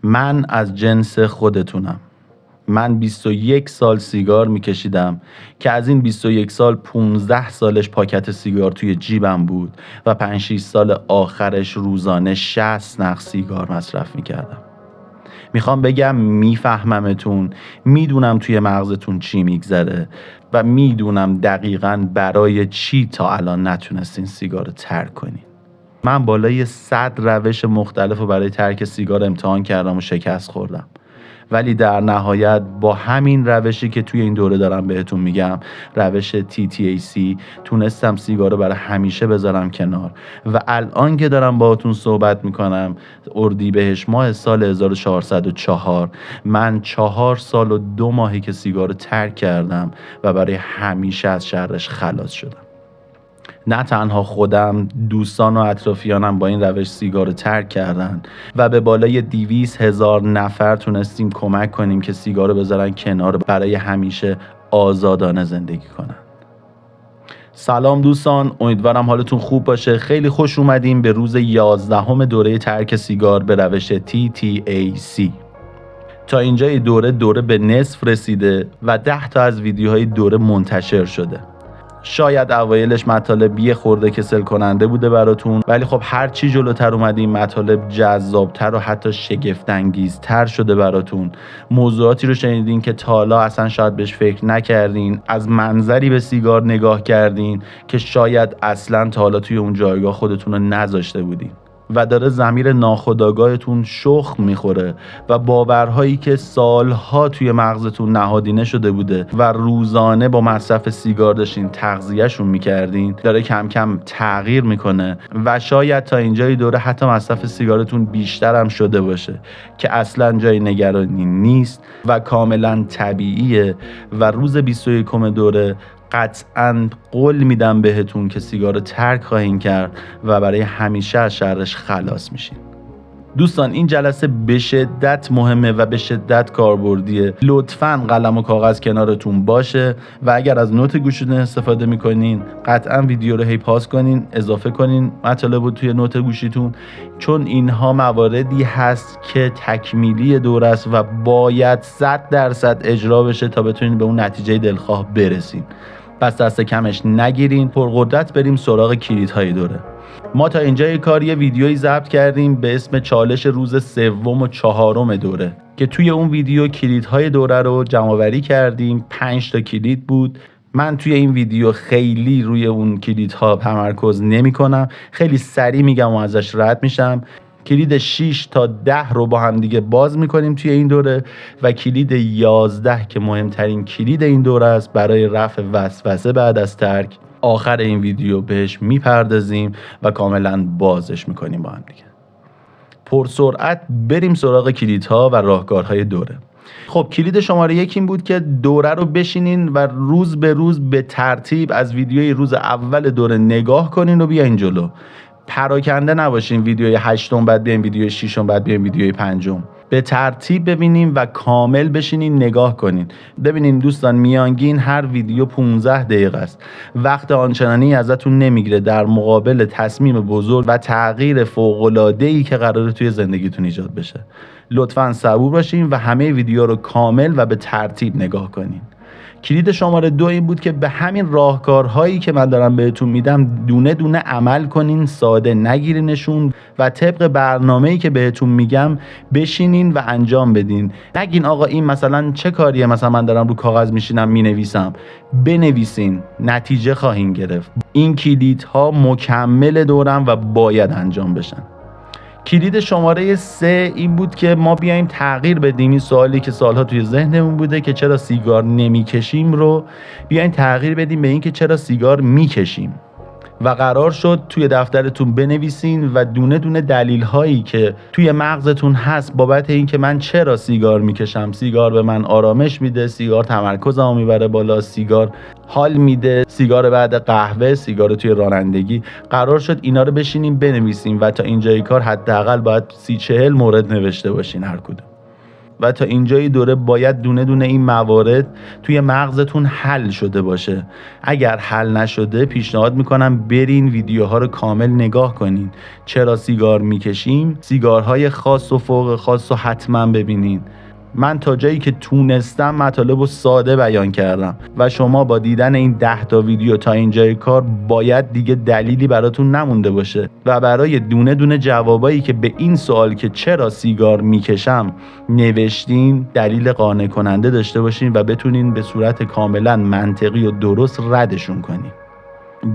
من از جنس خودتونم. من 21 سال سیگار میکشیدم که از این 21 سال 15 سالش پاکت سیگار توی جیبم بود و 5-6 سال آخرش روزانه 60 نخ سیگار مصرف میکردم. میخوام بگم میفهممتون، میدونم توی مغزتون چی میگذره و میدونم دقیقاً برای چی تا الان نتونستین سیگار رو ترک کنین. من بالای 100 روش مختلف رو برای ترک سیگار امتحان کردم و شکست خوردم، ولی در نهایت با همین روشی که توی این دوره دارم بهتون میگم، روش TTAC، تونستم سیگار رو برای همیشه بذارم کنار و الان که دارم باهاتون صحبت میکنم، اردیبهشت ماه سال 1404، من 4 سال و 2 ماهی که سیگار رو ترک کردم و برای همیشه از شرش خلاص شدم. نه تنها خودم، دوستان و اطرافیانم با این روش سیگار رو ترک کردن و به بالای 200,000 نفر تونستیم کمک کنیم که سیگار رو بذارن کنار برای همیشه آزادانه زندگی کنن. سلام دوستان، امیدوارم حالتون خوب باشه. خیلی خوش اومدیم به روز 11 دوره ترک سیگار به روش TTAC. تا اینجای دوره به نصف رسیده و 10 تا از ویدیوهای دوره منتشر شده. شاید اوایلش مطالب یه خورده کسل کننده بوده براتون، ولی خب هر چی جلوتر اومدیم مطالب جذابتر و حتی شگفت انگیزتر شده براتون. موضوعاتی رو شنیدین که تا حالا اصلا شاید بهش فکر نکردین، از منظری به سیگار نگاه کردین که شاید اصلا تا حالا توی اون جایگاه خودتون رو نذاشته بودین و داره ضمیر ناخودآگاهتون شخم میخوره و باورهایی که سالها توی مغزتون نهادینه شده بوده و روزانه با مصرف سیگار داشتین تغذیه‌شون میکردین داره کم کم تغییر میکنه و شاید تا اینجای دوره حتی مصرف سیگارتون بیشتر هم شده باشه که اصلا جای نگرانی نیست و کاملا طبیعیه و روز 21 دوره قطعاً قول میدم بهتون که سیگار رو ترک خواهین کرد و برای همیشه از شرش خلاص میشین. دوستان این جلسه به شدت مهمه و به شدت کاربردیه. لطفاً قلم و کاغذ کنارتون باشه و اگر از نوت گوشیتون استفاده میکنین قطعاً ویدیو رو هی پاس کنین، اضافه کنین مطالب رو توی نوت گوشیتون، چون اینها مواردی هست که تکمیلی دوره است و باید 100% اجرا بشه تا بتونین به اون نتیجه دلخواه برسین. پس دست کمش نگیرین، پرقدرت بریم سراغ کلیدهای دوره. ما تا اینجای کار یه ویدیویی ضبط کردیم به اسم چالش روز 3 و 4 دوره که توی اون ویدیو کلیدهای دوره رو جمع‌آوری کردیم. 5 تا کلید بود. من توی این ویدیو خیلی روی اون کلیدها تمرکز نمی‌کنم، خیلی سریع میگم و ازش رد میشم. کلید 6 تا 10 رو با هم دیگه باز میکنیم توی این دوره و کلید 11 که مهمترین کلید این دوره است برای رفع وسوسه بعد از ترک، آخر این ویدیو بهش میپردازیم و کاملا بازش میکنیم با هم دیگه. پرسرعت بریم سراغ کلیدها و راهکارهای دوره. خب کلید شماره 1 این بود که دوره رو بشینین و روز به روز به ترتیب از ویدیوی روز اول دوره نگاه کنین و بیاین جلو. پراکنده نباشین، ویدیوی 8 بعد بیاین ویدیوی 6 بعد بیاین ویدیوی 5. به ترتیب ببینیم و کامل بشینین نگاه کنین. ببینین دوستان، میانگین هر ویدیو 15 دقیقه است. وقت آنچنانی ازتون نمیگیره در مقابل تصمیم بزرگ و تغییر فوق‌العاده‌ای که قراره توی زندگیتون ایجاد بشه. لطفاً صبور باشین و همه ویدیو رو کامل و به ترتیب نگاه کنین. کلید شماره 2 این بود که به همین راهکارهایی که من دارم بهتون میدم دونه دونه عمل کنین، ساده نگیرینشون و طبق برنامه‌ای که بهتون میگم بشینین و انجام بدین. نگین آقا این مثلا چه کاریه، مثلا من دارم رو کاغذ میشینم مینویسم. بنویسین، نتیجه خواهین گرفت. این کلیدها مکمل دورم و باید انجام بشن. کلید شماره 3 این بود که ما بیایم تغییر بدیم این سوالی که سالها توی ذهنمون بوده که چرا سیگار نمیکشیم رو بیایم تغییر بدیم به این که چرا سیگار میکشیم و قرار شد توی دفترتون بنویسین و دونه دونه دلیل هایی که توی مغزتون هست بابت این که من چرا سیگار میکشم. سیگار به من آرامش میده، سیگار تمرکزمو میبره بالا، سیگار حال میده، سیگار بعد قهوه، سیگار توی رانندگی. قرار شد اینا رو بشینیم بنویسیم و تا اینجای کار حداقل باید 30-40 مورد نوشته باشین هر کدوم. و تا اینجای دوره باید دونه دونه این موارد توی مغزتون حل شده باشه. اگر حل نشده پیشنهاد میکنم برین ویدیوها رو کامل نگاه کنین. چرا سیگار میکشیم؟ سیگارهای خاص و فوق خاص رو حتما ببینین. من تا جایی که تونستم مطالب رو ساده بیان کردم و شما با دیدن این 10 تا ویدیو تا اینجای کار باید دیگه دلیلی براتون نمونده باشه و برای دونه دونه جوابایی که به این سوال که چرا سیگار میکشم نوشتین دلیل قانع کننده داشته باشین و بتونین به صورت کاملا منطقی و درست ردشون کنین.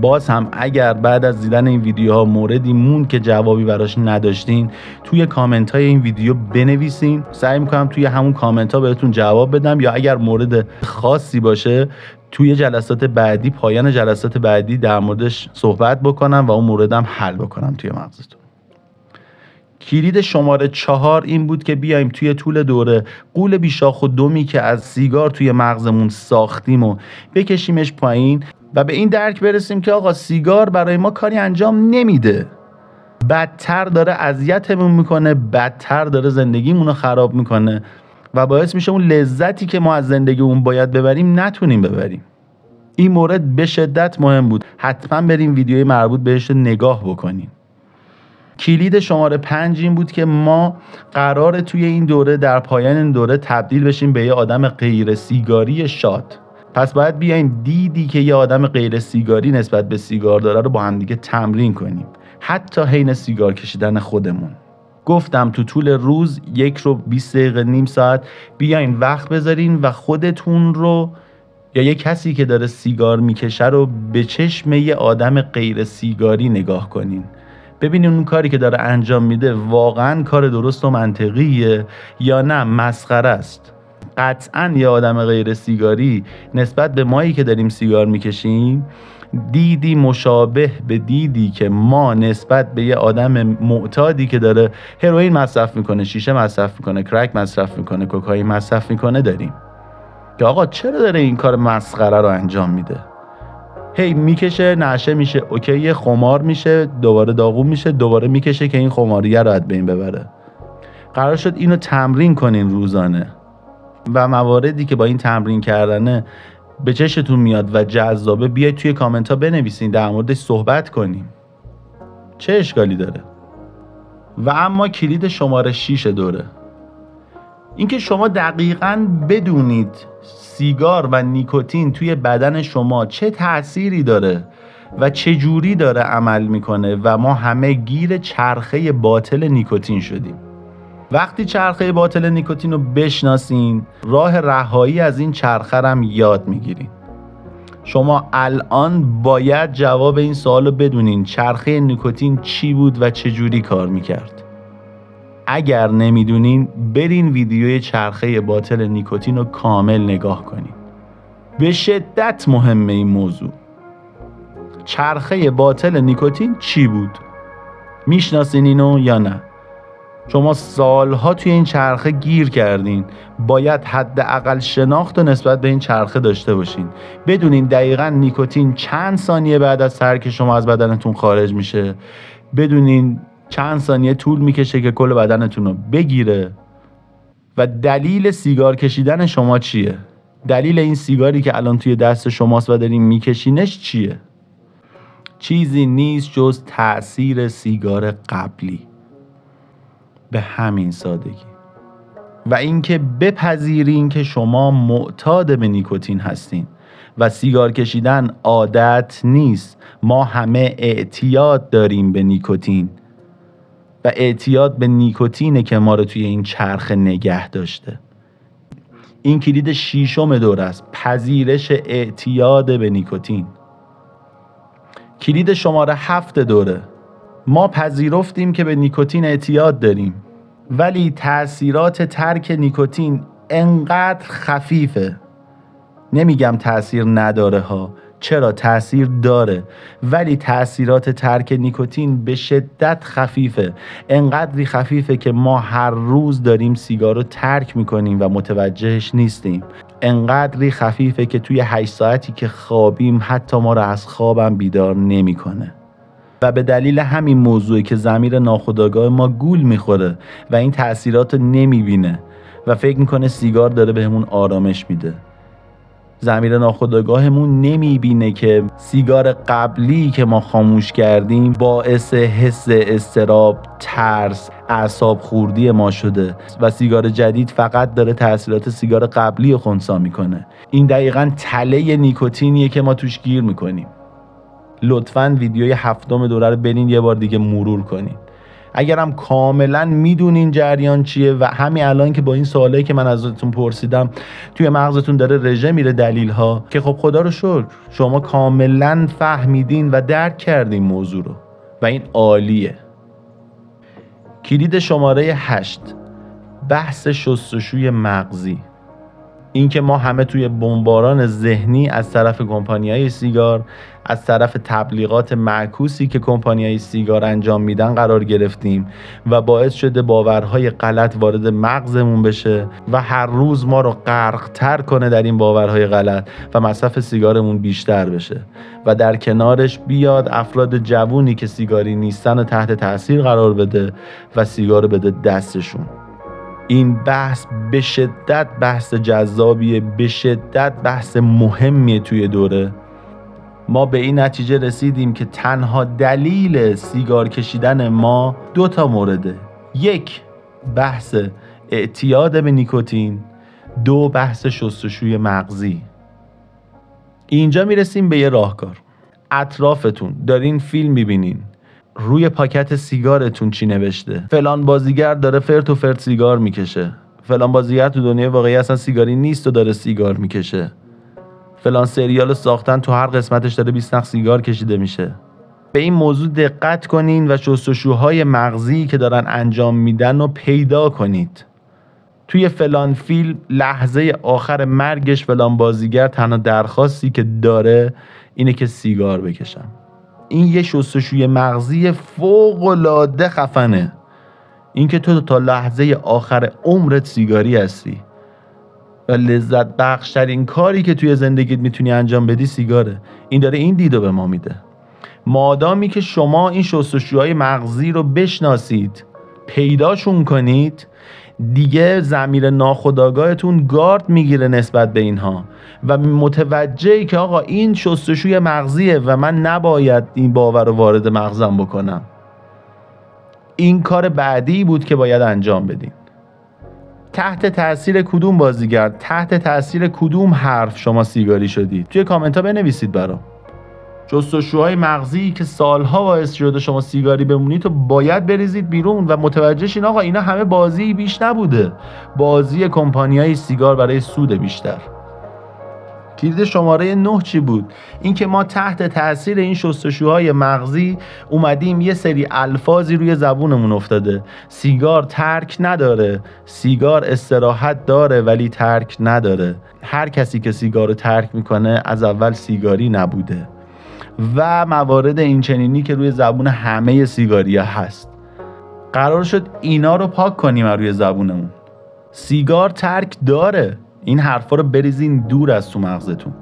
باز هم اگر بعد از دیدن این ویدیوها موردی مون که جوابی براش نداشتین توی کامنت های این ویدیو بنویسین، سعی میکنم توی همون کامنت ها بهتون جواب بدم، یا اگر مورد خاصی باشه توی جلسات بعدی، پایان جلسات بعدی در موردش صحبت بکنم و اون موردم حل بکنم توی مغزتون. کلید شماره 4 این بود که بیایم توی طول دوره غول بیشاخ و دمی که از سیگار توی مغزمون ساختیم و بکشیمش پایین و به این درک برسیم که آقا سیگار برای ما کاری انجام نمیده، بدتر داره اذیتمون میکنه، بدتر داره زندگیمون رو خراب میکنه و باعث میشه اون لذتی که ما از زندگیمون باید ببریم نتونیم ببریم. این مورد به شدت مهم بود، حتما بریم ویدیوی مربوط بهش نگاه بکنیم. کلید شماره 5 این بود که ما قراره توی این دوره در پایان این دوره تبدیل بشیم به یه آدم غیر سیگاری شاد. پس باید بیایم دیدی که یه آدم غیر سیگاری نسبت به سیگار داره رو با هم دیگه تمرین کنیم، حتی حین سیگار کشیدن خودمون. گفتم تو طول روز 1 رو 20 دقیقه نیم ساعت بیاین وقت بذارین و خودتون رو یا یه کسی که داره سیگار میکشه رو به چشم یه آدم غیر سیگاری نگاه کنین. ببینین اون کاری که داره انجام میده واقعا کار درست و منطقیه یا نه مسخره است. قطعاً یه آدم غیر سیگاری نسبت به مایی که داریم سیگار میکشیم دیدی مشابه به دیدی که ما نسبت به یه آدم معتادی که داره هروئین مصرف میکنه، شیشه مصرف میکنه، کرک مصرف میکنه، کوکائین مصرف میکنه داریم. که آقا چرا داره این کار مسخره رو انجام میده؟ هی میکشه، نشه میشه، اوکی، خمار میشه، دوباره داغون میشه، دوباره میکشه که این خماریه رو از بین ببره. قرار شد اینو تمرین کنین روزانه و مواردی که با این تمرین کردنه به چشتون میاد و جذابه بیاید توی کامنت ها بنویسین، در موردش صحبت کنیم. چه اشکالی داره؟ و اما کلید شماره 6 دوره اینکه شما دقیقاً بدونید سیگار و نیکوتین توی بدن شما چه تأثیری داره و چه جوری داره عمل میکنه و ما همه گیر چرخه باطل نیکوتین شدیم. وقتی چرخه باطل نیکوتین رو بشناسین راه رهایی از این چرخه رو هم یاد میگیرین. شما الان باید جواب این سوال رو بدونین چرخه نیکوتین چی بود و چه جوری کار میکرد. اگر نمیدونین برین ویدیوی چرخه باطل نیکوتین رو کامل نگاه کنین. به شدت مهمه این موضوع. چرخه باطل نیکوتین چی بود؟ میشناسین اینو یا نه؟ شما سالها توی این چرخه گیر کردین، باید حداقل شناخت و نسبت به این چرخه داشته باشین. بدونین دقیقاً نیکوتین چند ثانیه بعد از ترک شما از بدنتون خارج میشه، بدونین چند ثانیه طول میکشه که کل بدنتون رو بگیره و دلیل سیگار کشیدن شما چیه؟ دلیل این سیگاری که الان توی دست شماست و دارین میکشینش چیه؟ چیزی نیست جز تأثیر سیگار قبلی. به همین سادگی. و اینکه بپذیرین که شما معتاد به نیکوتین هستین و سیگار کشیدن عادت نیست. ما همه اعتیاد داریم به نیکوتین و اعتیاد به نیکوتینه که ما رو توی این چرخه نگه داشته. این کلید 6 دوره است، پذیرش اعتیاد به نیکوتین. کلید شماره 7 دوره، ما پذیرفتیم که به نیکوتین اعتیاد داریم ولی تأثیرات ترک نیکوتین انقدر خفیفه. نمیگم تأثیر نداره ها، چرا تأثیر داره، ولی تأثیرات ترک نیکوتین به شدت خفیفه. انقدری خفیفه که ما هر روز داریم سیگار رو ترک میکنیم و متوجهش نیستیم. انقدری خفیفه که توی 8 ساعتی که خوابیم حتی ما رو از خوابم بیدار نمیکنه. و به دلیل همین موضوعی که ضمیر ناخودآگاه ما گول میخوره و این تأثیرات رو نمیبینه و فکر میکنه سیگار داره بهمون آرامش میده. ضمیر ناخودآگاهمون نمیبینه که سیگار قبلی که ما خاموش کردیم باعث حس اضطراب، ترس، اعصاب خوردی ما شده و سیگار جدید فقط داره تاثیرات سیگار قبلی رو خنثی میکنه. این دقیقاً تله نیکوتینیه که ما توش گیر میکنیم. لطفاً ویدیوی 7 دوره رو برین یه بار دیگه مرور کنین. اگرم کاملا میدونین جریان چیه و همین الان که با این سوالایی که من ازتون پرسیدم توی مغزتون داره رژه میره دلیل ها، که خب خدا رو شکر شما کاملا فهمیدین و درک کردین موضوع رو و این عالیه. کلید شماره 8، بحث شستشوی مغزی. این که ما همه توی بمباران ذهنی از طرف کمپانی‌های سیگار، از طرف تبلیغات معکوسی که کمپانی‌های سیگار انجام میدن قرار گرفتیم و باعث شده باورهای غلط وارد مغزمون بشه و هر روز ما رو غرق‌تر کنه در این باورهای غلط و مصرف سیگارمون بیشتر بشه و در کنارش بیاد افراد جوونی که سیگاری نیستن و تحت تاثیر قرار بده و سیگار بده دستشون. این بحث به شدت بحث جذابیه، به شدت بحث مهمیه توی دوره. ما به این نتیجه رسیدیم که تنها دلیل سیگار کشیدن ما 2 مورده: 1 بحث اعتیاد به نیکوتین، 2 بحث شستشوی مغزی. اینجا میرسیم به یه راهکار. اطرافتون دارین فیلم میبینین، روی پاکت سیگارتون چی نوشته؟ فلان بازیگر داره فرت و فرت سیگار میکشه. فلان بازیگر تو دنیای واقعی اصلا سیگاری نیست و داره سیگار میکشه. فلان سریال ساختن تو هر قسمتش داره 20 نخ سیگار کشیده میشه. به این موضوع دقت کنین و شستشوهای مغزی که دارن انجام میدن رو پیدا کنید. توی فلان فیلم لحظه آخر مرگش فلان بازیگر تنها درخواستی که داره اینه که سیگار بکشم. این یه شستشوی مغزی فوق‌العاده خفنه. این که تو تا لحظه آخر عمرت سیگاری هستی و لذت بخشترین کاری که توی زندگیت میتونی انجام بدی سیگاره. این داره این دیدو به ما میده. مادامی که شما این شستشوهای مغزی رو بشناسید، پیداشون کنید، دیگه ضمیر ناخودآگاهتون گارد میگیره نسبت به اینها و متوجهی که آقا این شستشوی مغزیه و من نباید این باور رو وارد مغزم بکنم. این کار بعدی بود که باید انجام بدین. تحت تاثیر کدوم بازیگر، تحت تاثیر کدوم حرف شما سیگاری شدید؟ توی کامنت ها بنویسید برام. شستشوهای مغزی که سالها باعث شده شما سیگاری بمونید تو باید بریزید بیرون و متوجه شین آقا اینا همه بازی بیش نبوده، بازی کمپانیای سیگار برای سود بیشتر. کلید شماره 9 چی بود؟ این که ما تحت تاثیر این شستشوهای مغزی اومدیم یه سری الفاظی روی زبونمون افتاده. سیگار ترک نداره، سیگار استراحت داره ولی ترک نداره. هر کسی که سیگار رو ترک میکنه از اول سیگاری نبوده و موارد این چنینی که روی زبون همه سیگاریا هست. قرار شد اینا رو پاک کنیم روی زبونمون. سیگار ترک داره. این حرفا رو بریزین دور از تو مغزتون.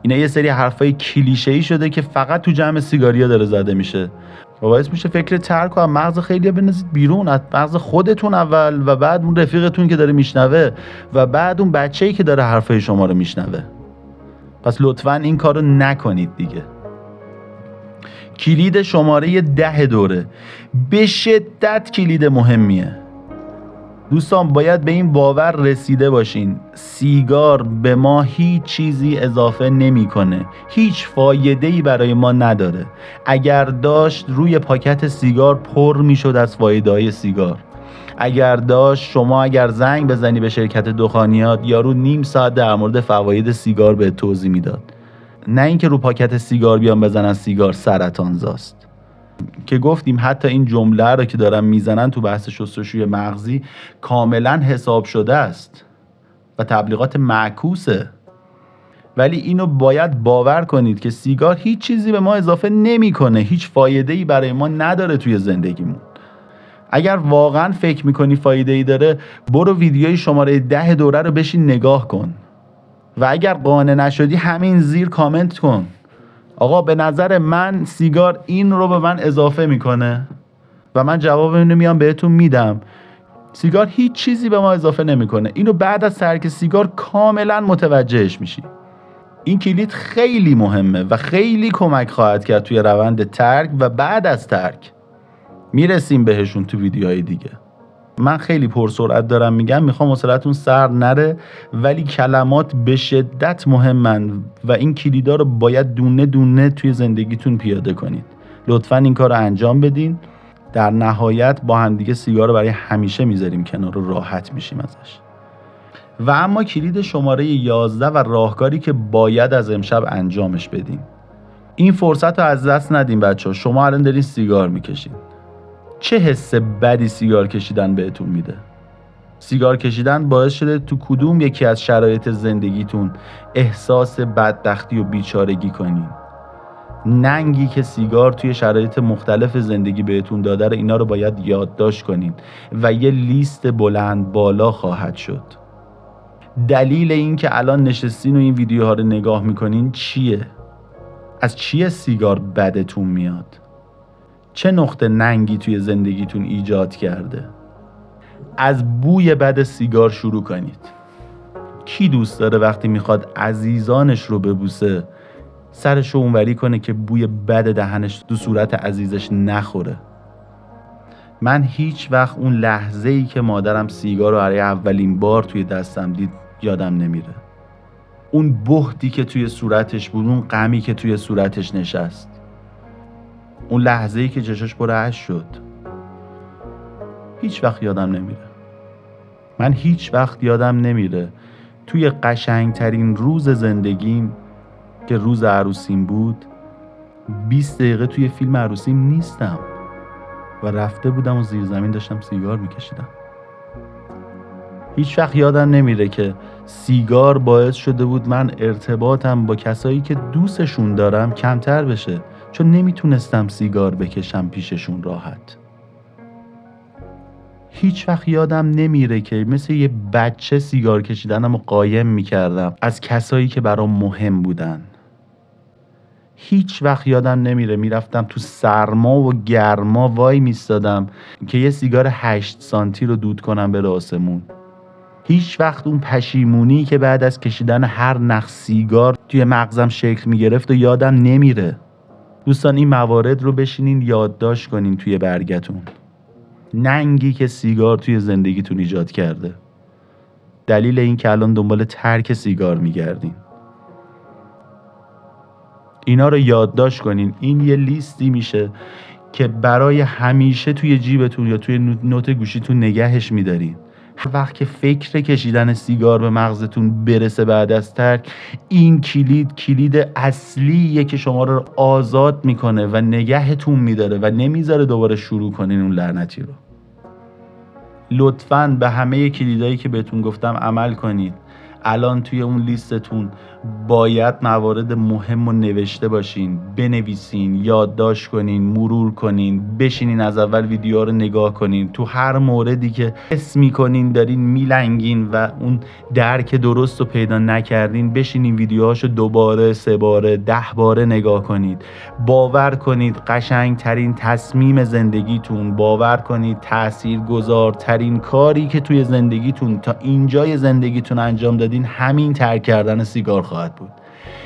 اینا یه سری حرفای کلیشه‌ای شده که فقط تو جمع سیگاریا داره زده میشه و باعث میشه فکر ترک و مغز خیلی‌ها بندازید بیرون از مغز خودتون اول و بعد اون رفیقتون که داره میشنوه و بعد اون بچه‌ای که داره حرفای شما رو میشنوه. پس لطفاً این کارو نکنید دیگه. کلید شماره 10 دوره به شدت کلید مهمیه. دوستان باید به این باور رسیده باشین سیگار به ما هیچ چیزی اضافه نمیکنه، هیچ فایده‌ای برای ما نداره. اگر داشت روی پاکت سیگار پر میشد از فایده‌های سیگار. اگر داشت شما اگر زنگ بزنی به شرکت دخانیات یارو نیم ساعت در مورد فواید سیگار به توضیح میداد. نه اینکه رو پاکت سیگار بیان بزنن سیگار سرطانزاست. که گفتیم حتی این جمله رو که دارن میزنن تو بحث شستشوی مغزی کاملا حساب شده است و تبلیغات معکوسه. ولی اینو باید باور کنید که سیگار هیچ چیزی به ما اضافه نمیکنه، هیچ فایده‌ای برای ما نداره توی زندگیمون. اگر واقعا فکر میکنی فایده‌ای داره برو ویدیوی شماره 10 دوره رو بشین نگاه کن و اگر قانع نشدی همین زیر کامنت کن آقا به نظر من سیگار این رو به من اضافه میکنه و من جواب اینو میام بهتون میدم. سیگار هیچ چیزی به ما اضافه نمیکنه. اینو بعد از ترک سیگار کاملا متوجهش میشی. این کلید خیلی مهمه و خیلی کمک خواهد کرد توی روند ترک و بعد از ترک. میرسیم بهشون تو ویدیوهای دیگه. من خیلی پرسرعت دارم میگم، میخوام حوصلتون سر نره، ولی کلمات به شدت مهمن و این کلیدا رو باید دونه دونه توی زندگیتون پیاده کنید. لطفاً این کار رو انجام بدین. در نهایت با هم دیگه سیگار رو برای همیشه میذاریم کنار رو راحت میشیم ازش. و اما کلید شماره 11 و راهکاری که باید از امشب انجامش بدین. این فرصت رو از دست ندین بچه‌ها. شما الان دارین سیگار میکشین. چه حس بدی سیگار کشیدن بهتون میده؟ سیگار کشیدن باعث شده تو کدوم یکی از شرایط زندگیتون احساس بدبختی و بیچارگی کنین؟ ننگی که سیگار توی شرایط مختلف زندگی بهتون داده رو، اینا رو باید یادداشت کنین و یه لیست بلند بالا خواهد شد. دلیل این که الان نشستین و این ویدیوها رو نگاه میکنین چیه؟ از چیه سیگار بدتون میاد؟ چه نقطه ننگی توی زندگیتون ایجاد کرده؟ از بوی بد سیگار شروع کنید. کی دوست داره وقتی میخواد عزیزانش رو ببوسه سرش رو اونوری کنه که بوی بد دهنش تو صورت عزیزش نخوره؟ من هیچ وقت اون لحظه‌ای که مادرم سیگار رو برای اولین بار توی دستم دید یادم نمیره. اون بهتی که توی صورتش بود، اون غمی که توی صورتش نشست، اون لحظه‌ای که چشاش پر اشک شد، هیچ وقت یادم نمیره. من هیچ وقت یادم نمیره توی قشنگترین روز زندگیم که روز عروسیم بود 20 دقیقه توی فیلم عروسیم نیستم و رفته بودم و زیر زمین داشتم سیگار میکشیدم. هیچ وقت یادم نمیره که سیگار باعث شده بود من ارتباطم با کسایی که دوستشون دارم کمتر بشه، چون نمیتونستم سیگار بکشم پیششون راحت. هیچ وقت یادم نمیره که مثل یه بچه سیگار کشیدنم رو قایم میکردم از کسایی که برام مهم بودن. هیچ وقت یادم نمیره میرفتم تو سرما و گرما وای میستادم که یه سیگار 8 سانتی رو دود کنم بره آسمون. هیچ وقت اون پشیمونی که بعد از کشیدن هر نخ سیگار توی مغزم شکل میگرفت و یادم نمیره. دوستان این موارد رو بشینین یادداشت کنین توی برگتون. ننگی که سیگار توی زندگیتون ایجاد کرده، دلیل این که الان دنبال ترک سیگار میگردین، اینا رو یادداشت کنین. این یه لیستی میشه که برای همیشه توی جیبتون یا توی نوت گوشیتون نگهش میدارین. هر وقت که فکر کشیدن سیگار به مغزتون برسه بعد از ترک، این کلید اصلیه که شما رو آزاد میکنه و نگهتون میداره و نمیذاره دوباره شروع کنین اون لعنتی رو. لطفاً به همه کلیدایی که بهتون گفتم عمل کنید. الان توی اون لیستتون باید موارد مهم رو نوشته باشین، بنویسین، یادداشت کنین، مرور کنین، بشینین از اول ویدیوها رو نگاه کنین. تو هر موردی که حس میکنین دارین میلنگین و اون درک درست رو پیدا نکردین، بشینین ویدیوهاشو 2 باره، 3 باره، 10 باره نگاه کنید. باور کنید قشنگترین تصمیم زندگیتون، باور کنید تاثیرگذارترین کاری که توی زندگیتون تا اینجای زندگیتون انجام دادین همین ترک کردن سیگار خواهد بود.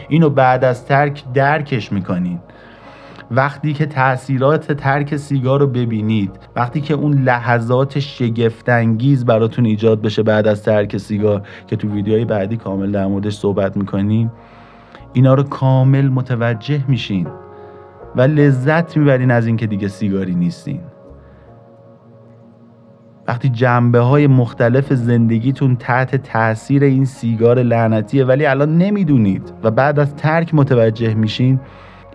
اینو بعد از ترک درکش میکنین. وقتی که تأثیرات ترک سیگار رو ببینید، وقتی که اون لحظات شگفت‌انگیز براتون ایجاد بشه بعد از ترک سیگار که تو ویدیوهای بعدی کامل در موردش صحبت میکنیم، اینا رو کامل متوجه میشین و لذت میبرین از این که دیگه سیگاری نیستین. وقتی جنبه‌های مختلف زندگیتون تحت تأثیر این سیگار لعنتیه ولی الان نمیدونید و بعد از ترک متوجه میشین،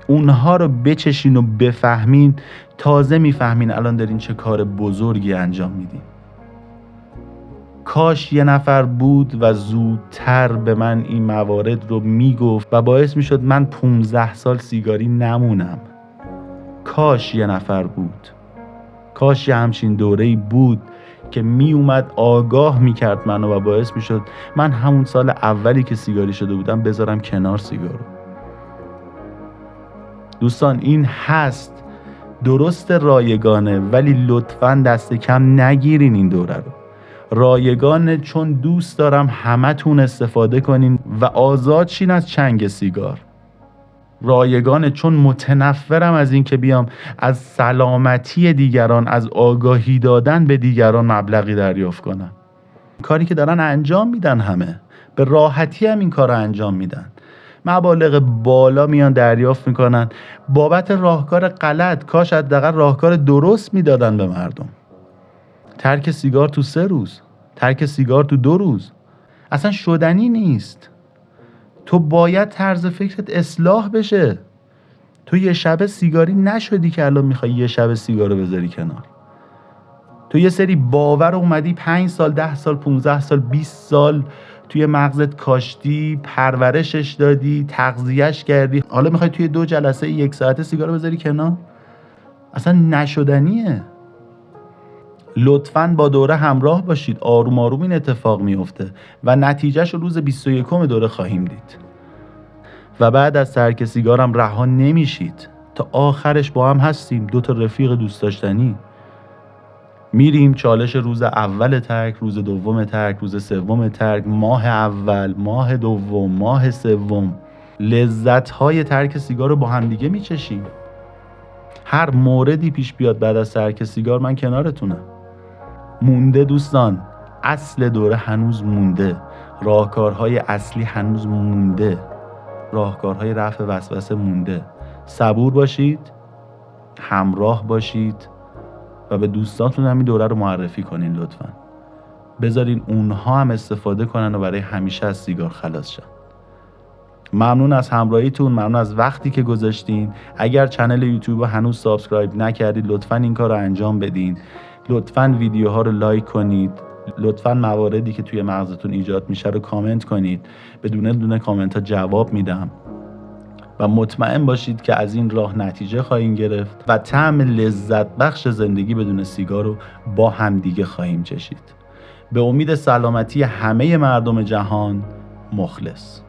اونها رو بچشین و بفهمین، تازه میفهمین الان دارین چه کار بزرگی انجام میدین. کاش یه نفر بود و زودتر به من این موارد رو میگفت و باعث میشد من 15 سال سیگاری نمونم. کاش یه نفر بود. کاش یه همچین دوره‌ای بود که می اومد آگاه میکرد منو و باعث میشد من همون سال اولی که سیگاری شده بودم بذارم کنار سیگارو. دوستان این هست، درست رایگانه، ولی لطفاً دست کم نگیرین این دوره رو. رایگان چون دوست دارم همتون استفاده کنین و آزاد شین از چنگ سیگار. رایگان چون متنفرم از این که بیام از سلامتی دیگران، از آگاهی دادن به دیگران مبلغی دریافت کنم. کاری که دارن انجام میدن، همه به راحتی هم این کار رو انجام میدن. مبالغ بالا میان دریافت میکنن بابت راهکار غلط. کاش حداقل راهکار درست میدادن به مردم. ترک سیگار تو 3 روز، ترک سیگار تو 2 روز اصلا شدنی نیست. تو باید طرز فکرت اصلاح بشه. تو یه شب سیگاری نشدی که الان میخوای یه شب سیگار رو بذاری کنار. تو یه سری باور اومدی 5 سال، 10 سال، 15 سال، 20 سال توی مغزت کاشتی، پرورشش دادی، تغذیهش کردی، حالا میخوای توی 2 جلسه 1 ساعته سیگار رو بذاری کنار؟ اصلا نشدنیه. لطفاً با دوره همراه باشید. آروم آروم این اتفاق میفته و نتیجهش رو روز 21 دوره خواهیم دید. و بعد از ترک سیگارم رها نمیشید. تا آخرش با هم هستیم، 2 تا رفیق دوست داشتنی. میریم چالش روز اول ترک، روز دوم ترک، روز سوم ترک، ماه اول، ماه دوم، ماه سوم. لذت‌های ترک سیگار رو با هم دیگه میچشیم. هر موردی پیش بیاد بعد از ترک سیگار من کنارتونم. مونده دوستان، اصل دوره هنوز مونده، راهکارهای اصلی هنوز مونده، راهکارهای رفع وسوسه مونده. صبور باشید، همراه باشید و به دوستاتون هم این دوره رو معرفی کنین. لطفاً بذارین اونها هم استفاده کنن و برای همیشه از سیگار خلاص شن. ممنون از همراهیتون، ممنون از وقتی که گذاشتین. اگر کانال یوتیوب رو هنوز سابسکرایب نکردید لطفاً این کار رو انجام بدین. لطفاً ویدیوها رو لایک کنید. لطفاً مواردی که توی مغزتون ایجاد میشه رو کامنت کنید. بدون دونه کامنت ها جواب میدم و مطمئن باشید که از این راه نتیجه خواهیم گرفت و طعم لذت بخش زندگی بدون سیگار رو با همدیگه خواهیم چشید. به امید سلامتی همه مردم جهان، مخلص.